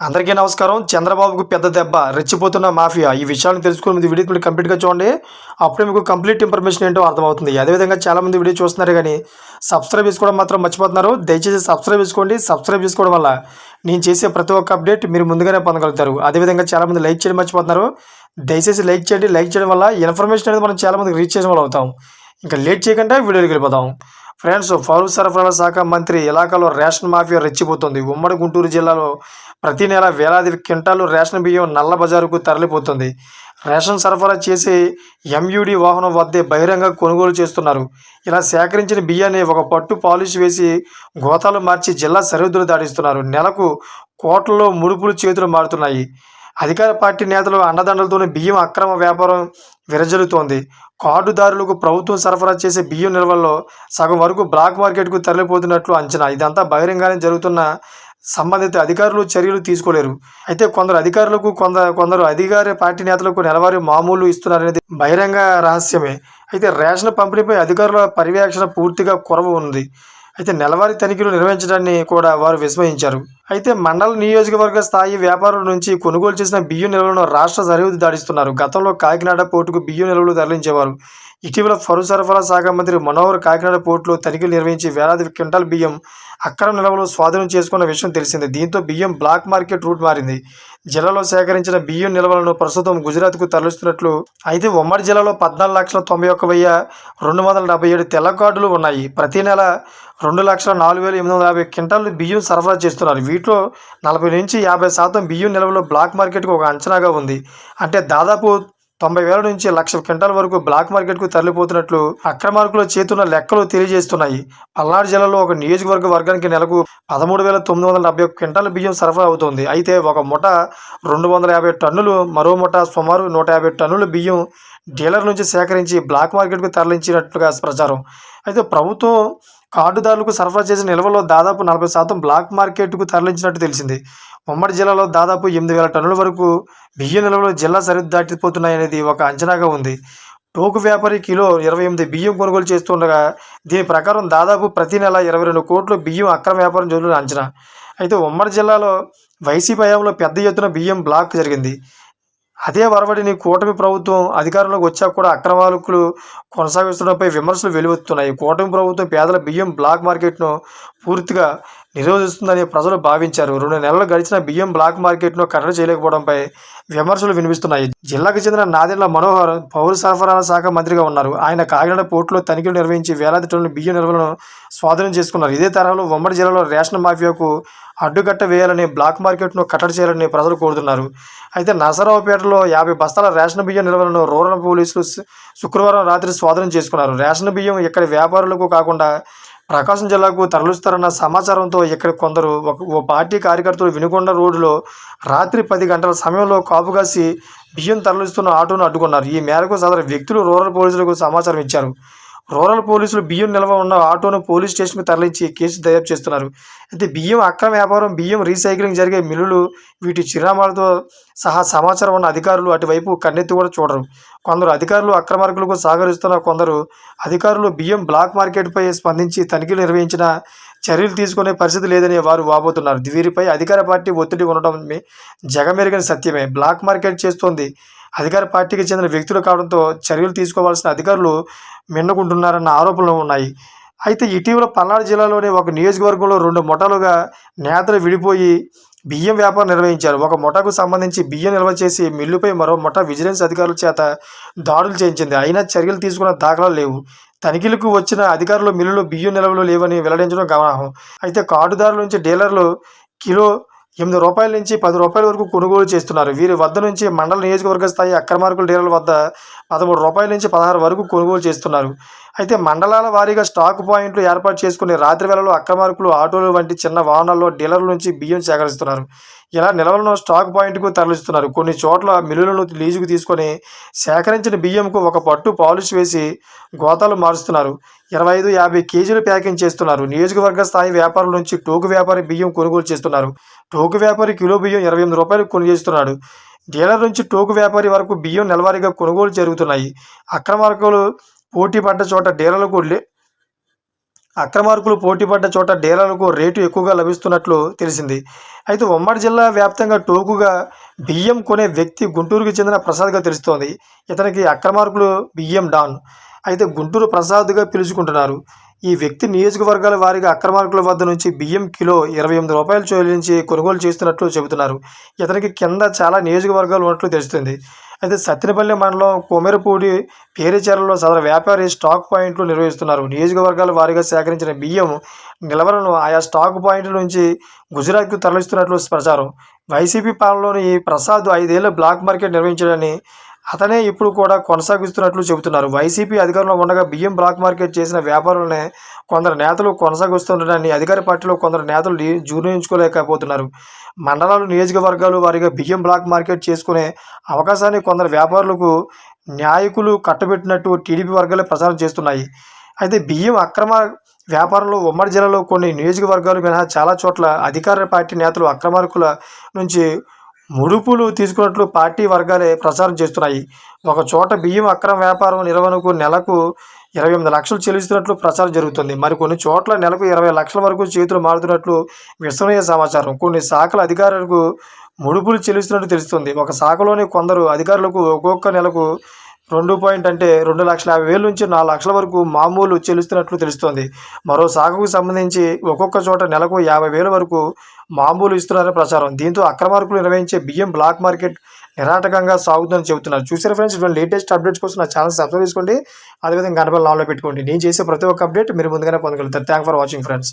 అందరికీ నమస్కారం. చంద్రబాబుకు పెద్ద దెబ్బ, రెచ్చిపోతున్న మాఫియా. ఈ విషయాలను తెలుసుకునే ముందు వీడియో మీరు కంప్లీట్‌గా చూడండి. అప్పుడే మీకు కంప్లీట్ ఇన్ఫర్మేషన్ ఏంటో అర్థమవుతుంది. అదేవిధంగా చాలామంది వీడియో చూస్తున్నారు కానీ సబ్స్క్రైబ్ చేసుకోవడం మాత్రం మర్చిపోతున్నారు. దయచేసి సబ్స్క్రైబ్ చేసుకోండి. సబ్స్క్రైబ్ చేసుకోవడం వల్ల నేను చేసే ప్రతి ఒక్క అప్డేట్ మీరు ముందుగానే పొందగలుగుతారు. అదేవిధంగా చాలామంది లైక్ చేయడం మర్చిపోతున్నారు. దయచేసి లైక్ చేయండి. లైక్ చేయడం వల్ల ఇన్ఫర్మేషన్ అనేది మనం చాలామందికి రీచ్ చేసిన వాళ్ళు అవుతాం. ఇంకా లేట్ చేయకుండా వీడియోకి వెళ్ళిపోదాం. ఫ్రెండ్స్, పౌర సరఫరాల శాఖ మంత్రి ఇలాకాలో రేషన్ మాఫియా రెచ్చిపోతుంది. ఉమ్మడి గుంటూరు జిల్లాలో ప్రతి నెల వేలాది క్వింటాలు రేషన్ బియ్యం నల్ల బజారుకు తరలిపోతుంది. రేషన్ సరఫరా చేసే ఎంయూడి వాహనం వద్దే బహిరంగ కొనుగోలు చేస్తున్నారు. ఇలా సేకరించిన బియ్యాన్ని ఒక పట్టు పాలిష్ వేసి గోతాలు మార్చి జిల్లా సరిహద్దులు దాటిస్తున్నారు. నెలకు కోట్లలో ముడుపులు చేతులు మారుతున్నాయి. అధికార పార్టీ నేతలు అండదండలతోనే బియ్యం అక్రమ వ్యాపారం విరజల్లుతోంది. కార్డుదారులకు ప్రభుత్వం సరఫరా చేసే బియ్యం నిల్వల్లో సగం వరకు బ్లాక్ మార్కెట్కు తరలిపోతున్నట్లు అంచనా. ఇదంతా బహిరంగానే జరుగుతున్న సంబంధిత అధికారులు చర్యలు తీసుకోలేరు. అయితే కొందరు అధికారులకు కొందరు అధికార పార్టీ నేతలకు నెలవారీ మామూలు ఇస్తున్నారనేది బహిరంగ రహస్యమే. అయితే రేషన్ పంపిణీపై అధికారుల పర్యవేక్షణ పూర్తిగా కొరవ ఉంది. అయితే నెలవారీ తనిఖీలు నిర్వహించడాన్ని కూడా వారు విస్మయించారు. అయితే మండల నియోజకవర్గ స్థాయి వ్యాపారుల నుంచి కొనుగోలు చేసిన బియ్యం నిల్వలను రాష్ట్ర సరిహద్దు దాటిస్తున్నారు. గతంలో కాకినాడ పోర్టుకు బియ్యం నిల్వలు తరలించేవారు. ఇటీవల పౌర సరఫరా శాఖ మంత్రి మనోహర్ కాకినాడ పోర్టులో తనిఖీలు నిర్వహించి వేలాది క్వింటాల్ బియ్యం అక్రమ నిల్వలు స్వాధీనం చేసుకున్న విషయం తెలిసిందే. దీంతో బియ్యం బ్లాక్ మార్కెట్ రూట్ మారింది. జిల్లాలో సేకరించిన బియ్యం నిల్వలను ప్రస్తుతం గుజరాత్కు తరలిస్తున్నట్లు. అయితే ఉమ్మడి జిల్లాలో 14,91,277 తెల్ల కార్డులు ఉన్నాయి. ప్రతి నెల 2,04,850 క్వింటాలు బియ్యం సరఫరా చేస్తున్నారు. వీటిలో 40 నుంచి 50% బియ్యం నిల్వలు బ్లాక్ మార్కెట్కు ఒక అంచనాగా ఉంది. అంటే దాదాపు 90,000 నుంచి 1,00,000 క్వింటాల వరకు బ్లాక్ మార్కెట్కు తరలిపోతున్నట్లు అక్రమార్కులు చేతున్న లెక్కలు తెలియజేస్తున్నాయి. పల్నాడు జిల్లాలో ఒక నియోజకవర్గ వర్గానికి నెలకు 13,970 క్వింటాల బియ్యం సరఫరా అవుతోంది. అయితే ఒక ముఠ 250 టన్నులు, మరో ముఠ సుమారు 150 టన్నుల బియ్యం డీలర్ నుంచి సేకరించి బ్లాక్ మార్కెట్కు తరలించినట్లుగా ప్రచారం. అయితే ప్రభుత్వం కార్డుదారులకు సరఫరా చేసిన నిల్వలో దాదాపు 40% బ్లాక్ మార్కెట్కు తరలించినట్టు తెలిసింది. ఉమ్మడి జిల్లాలో దాదాపు 8,000 టన్నుల వరకు బియ్యం నిల్వలు జిల్లా సరిహద్దు దాటిపోతున్నాయనేది ఒక అంచనాగా ఉంది. టోకు వ్యాపారి కిలో 28 బియ్యం కొనుగోలు చేస్తుండగా దీని ప్రకారం దాదాపు ప్రతి నెల 22 కోట్ల బియ్యం అక్రమ వ్యాపారం జరుగుతున్న అంచనా. అయితే ఉమ్మడి జిల్లాలో వైసీపీ హయాంలో పెద్ద ఎత్తున బియ్యం బ్లాక్ జరిగింది. అదే వరవడిని కూటమి ప్రభుత్వం అధికారంలోకి వచ్చాక కూడా అక్రమాలకు కొనసాగిస్తుండడంపై విమర్శలు వెలువెత్తుతున్నాయి. కూటమి ప్రభుత్వం పేదల బియ్యం బ్లాక్ మార్కెట్ను పూర్తిగా నిరోధిస్తుందని ప్రజలు భావించారు. 2 నెలలు గడిచిన బియ్యం బ్లాక్ మార్కెట్ను కట్టడి చేయలేకపోవడంపై విమర్శలు వినిపిస్తున్నాయి. జిల్లాకు చెందిన నాదెండ్ల మనోహర్ పౌర సరఫరాల శాఖ మంత్రిగా ఉన్నారు. ఆయన కాకినాడ పోర్టులో తనిఖీలు నిర్వహించి వేలాది టన్నుల బియ్యం నిల్వలను స్వాధీనం చేసుకున్నారు. ఇదే తరహాలో ఉమ్మడి జిల్లాలో రేషన్ మాఫియాకు అడ్డుకట్ట వేయాలని, బ్లాక్ మార్కెట్ను కట్టడి చేయాలని ప్రజలు కోరుతున్నారు. అయితే నరసరావుపేటలో 50 బస్తాల రేషన్ బియ్యం నిల్వలను రూరల్ పోలీసులు శుక్రవారం రాత్రి స్వాధీనం చేసుకున్నారు. రేషన్ బియ్యం ఇక్కడి వ్యాపారులకు కాకుండా ప్రకాశం జిల్లాకు తరలిస్తారన్న సమాచారంతో ఇక్కడ కొందరు ఓ పార్టీ కార్యకర్తలు వినుకొండ రోడ్డులో రాత్రి 10 గంటల సమయంలో కాపుగాసి బియ్యం తరలిస్తున్న ఆటోను అడ్డుకున్నారు. ఈ మేరకు సదరు వ్యక్తులు రూరల్ పోలీసులకు సమాచారం ఇచ్చారు. రూరల్ పోలీసులు బియ్యం నిల్వ ఉన్న ఆటోను పోలీస్ స్టేషన్కు తరలించి కేసు దర్యాప్తు చేస్తున్నారు. అయితే బియ్యం అక్రమ వ్యాపారం, బియ్యం రీసైక్లింగ్ జరిగే మిల్లులు, వీటి చిరునామాలతో సహా సమాచారం ఉన్న అధికారులు అటువైపు కన్నెత్తి కూడా చూడరు. కొందరు అధికారులు అక్రమార్కులకు సహకరిస్తున్న కొందరు అధికారులు బియ్యం బ్లాక్ మార్కెట్పై స్పందించి తనిఖీలు నిర్వహించిన చర్యలు తీసుకునే పరిస్థితి లేదని వారు వాపోతున్నారు. వీరిపై అధికార పార్టీ ఒత్తిడి ఉండడం జగమెరిగిన సత్యమే. బ్లాక్ మార్కెట్ చేస్తోంది అధికార పార్టీకి చెందిన వ్యక్తులు కావడంతో చర్యలు తీసుకోవాల్సిన అధికారులు మిన్నకుంటున్నారన్న ఆరోపణలు ఉన్నాయి. అయితే ఇటీవల పల్నాడు జిల్లాలోని ఒక నియోజకవర్గంలో 2 ముఠాలుగా నేతలు విడిపోయి బియ్యం వ్యాపారం నిర్వహించారు. ఒక ముఠాకు సంబంధించి బియ్యం నిల్వ చేసి మిల్లుపై మరో ముఠా విజిలెన్స్ అధికారుల చేత దాడులు చేయించింది. అయినా చర్యలు తీసుకున్న దాఖలాలు లేవు. తనిఖీలకు వచ్చిన అధికారులు మిల్లులో బియ్యం నిల్వలు లేవని వెల్లడించడం గమనార్హం. అయితే కార్డుదారుల నుంచి డీలర్లు కిలో ₹8 నుంచి ₹10 వరకు కొనుగోలు చేస్తున్నారు. వీరి వద్ద నుంచి మండల నియోజకవర్గ స్థాయి అక్రమార్కుల డీలర్ల వద్ద ₹13 నుంచి ₹16 వరకు కొనుగోలు చేస్తున్నారు. అయితే మండలాల వారీగా స్టాక్ పాయింట్లు ఏర్పాటు చేసుకుని రాత్రి వేళలో అక్రమార్కులు ఆటోలు వంటి చిన్న వాహనాల్లో డీలర్ల నుంచి బియ్యం సేకరిస్తున్నారు. ఇలా నిల్వలను స్టాక్ పాయింట్కు తరలిస్తున్నారు. కొన్ని చోట్ల మిల్లులను లీజుకు తీసుకొని సేకరించిన బియ్యంకు ఒక పట్టు పాలిష్ వేసి గోతాలు మారుస్తున్నారు. 25-50 కేజీలు ప్యాకింగ్ చేస్తున్నారు. నియోజకవర్గ స్థాయి వ్యాపారుల నుంచి టోకు వ్యాపారి బియ్యం కొనుగోలు చేస్తున్నారు. టోకు వ్యాపారి కిలో బియ్యం ₹28 కొనుగోలు. డీలర్ నుంచి టోకు వ్యాపారి వరకు బియ్యం నెలవారీగా కొనుగోలు జరుగుతున్నాయి. అక్రమార్కులు పోటీ పడ్డ చోట డీలర్లకు అక్రమార్కులు పోటీపడ్డ చోట డీలర్లకు రేటు ఎక్కువగా లభిస్తున్నట్లు తెలిసింది. అయితే ఉమ్మడి జిల్లా వ్యాప్తంగా టోకుగా బియ్యం కొనే వ్యక్తి గుంటూరుకు చెందిన ప్రసాద్గా తెలుస్తోంది. ఇతనికి అక్రమార్కులు బియ్యం డాన్ అయితే గుంటూరు ప్రసాద్గా పిలుచుకుంటున్నారు. ఈ వ్యక్తి నియోజకవర్గాల వారీగా అక్రమార్కుల వద్ద నుంచి బియ్యం కిలో రూ. 28 చెల్లించి కొనుగోలు చేస్తున్నట్లు చెబుతున్నారు. ఇతనికి కింద చాలా నియోజకవర్గాలు ఉన్నట్లు తెలుస్తుంది. అయితే సత్తెనపల్లి మండలం కొమెరపూడి పేరుచెరలో సదరు వ్యాపారి స్టాక్ పాయింట్లు నిర్వహిస్తున్నారు. నియోజకవర్గాల వారీగా సేకరించిన బియ్యం నిల్వలను ఆయా స్టాక్ పాయింట్ల నుంచి గుజరాత్కు తరలిస్తున్నట్లు ప్రచారం. వైసీపీ పాలనలోని ఈ ప్రసాద్ 5 ఏళ్ల బ్లాక్ మార్కెట్ నిర్వహించాడని, అతనే ఇప్పుడు కూడా కొనసాగిస్తున్నట్లు చెబుతున్నారు. వైసీపీ అధికారంలో ఉండగా బియ్యం బ్లాక్ మార్కెట్ చేసిన వ్యాపారులనే కొందరు నేతలు కొనసాగిస్తుండడాన్ని అధికార పార్టీలో కొందరు నేతలు జీర్ణించుకోలేకపోతున్నారు. మండలాలు, నియోజకవర్గాలు వారీగా బియ్యం బ్లాక్ మార్కెట్ చేసుకునే అవకాశాన్ని కొందరు వ్యాపారులకు నాయకులు కట్టబెట్టినట్టు టీడీపీ వర్గాలే ప్రచారం చేస్తున్నాయి. అయితే బియ్యం అక్రమ వ్యాపారంలో ఉమ్మడి జిల్లాలో కొన్ని నియోజకవర్గాలు మినహా చాలా చోట్ల అధికార పార్టీ నేతలు అక్రమార్కుల నుంచి ముడుపులు తీసుకున్నట్లు పార్టీ వర్గాలే ప్రచారం చేస్తున్నాయి. ఒక చోట బియ్యం అక్రమ వ్యాపారం నిర్వహణకు నెలకు 28 లక్షలు చెల్లిస్తున్నట్లు ప్రచారం జరుగుతుంది. మరికొన్ని చోట్ల నెలకు 20 లక్షల వరకు చేతులు మారుతున్నట్లు విశ్వసనీయ సమాచారం. కొన్ని శాఖల అధికారులకు ముడుపులు చెల్లిస్తున్నట్టు తెలుస్తుంది. ఒక శాఖలోని కొందరు అధికారులకు ఒక్కొక్క నెలకు 2,50,000 నుంచి 4 లక్షల వరకు మామూలు చెల్లిస్తున్నట్లు తెలుస్తోంది. మరో శాఖకు సంబంధించి ఒక్కొక్క చోట నెలకు 50,000 వరకు మామూలు ఇస్తున్నారని ప్రచారం. దీంతో అక్రమార్కులు నిర్వహించే బియ్యం బ్లాక్ మార్కెట్ నిరాటకంగా సాగుతుందని చెబుతున్నారు. చూసారా ఫ్రెండ్స్, ఇటువంటి లేటెస్ట్ అప్డేట్స్ కోసం నా ఛానల్ సబ్స్క్రైబ్ చేసుకోండి. అదేవిధంగా గంట బెల్ ఆన్లో పెట్టుకోండి. నేను చేసే ప్రతి ఒక్క అప్డేట్ మీరు ముందుగానే పొందగలుగుతారు. Thank for watching friends.